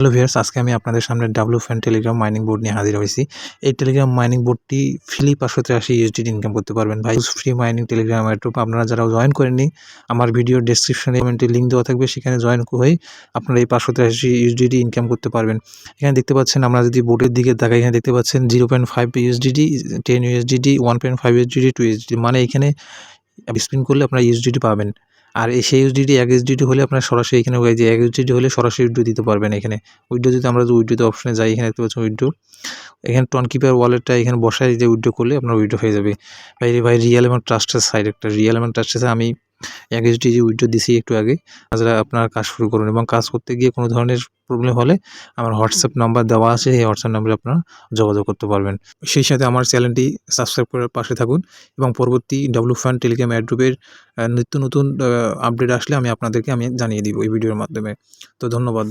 Hello viewers, আজকে আমি আপনাদের সামনে WFAN টেলিগ্রাম মাইনিং বোর্ড নিয়ে হাজির হয়েছি। এই টেলিগ্রাম মাইনিং বোর্ডটি ফ্রি 583 USDT ইনকাম করতে পারবেন ভাই। ফ্রি মাইনিং টেলিগ্রাম এয়ারড্রপ আপনারা যারা জয়েন করেননি, আমার ভিডিওর ডেসক্রিপশনে কমেন্টে লিঙ্ক দেওয়া থাকবে, সেখানে জয়েন হয়ে আপনারা এই 583 USDT ইনকাম করতে পারবেন। এখানে দেখতে পাচ্ছেন, আমরা যদি বোর্ডের দিকে তাকাই, এখানে দেখতে পাচ্ছেন 0.5 USDT, 10 USDT, 1.5 USDT, 2 USDT, মানে এখানে স্পিন করলে আপনারা USDT পাবেন। আর সেই USDT 1 USDT হলে আপনার সরাসরি এখানে ওই যে 1 USDT হলে সরাসরি উইথড্র দিতে পারবেন। এখানে উইথড্র যদি আমরা উইথড্র অপশনে যাই, এখানে দেখতে পাচ্ছেন উইথড্র, এখানে টনকিপার ওয়ালেটটা এখানে বসায় যে উইথড্র করলে আপনার উইথড্র হয়ে যাবে। ভাই রিয়েল এবং ট্রাস্টের সাইড, একটা রিয়েল এবং ট্রাস্টের আমি 1 USDT উইথড্র দিছি একটু আগে। তাছাড়া আপনার কাজ শুরু করুন এবং কাজ করতে গিয়ে কোনো ধরনের প্রবলেম হলে আমার হোয়াটসঅ্যাপ নাম্বার দেওয়া আছে, এই হোয়াটসঅ্যাপ নাম্বারে আপনারা যোগাযোগ করতে পারবেন। সেই সাথে আমার চ্যানেলটি সাবস্ক্রাইব করে পাশে থাকুন এবং পরবর্তী WFAN টেলিগ্রাম এয়ারড্রপের নিত্য নতুন আপডেট আসলে আমি আপনাদেরকে জানিয়ে দিব এই ভিডিওর মাধ্যমে। তো ধন্যবাদ।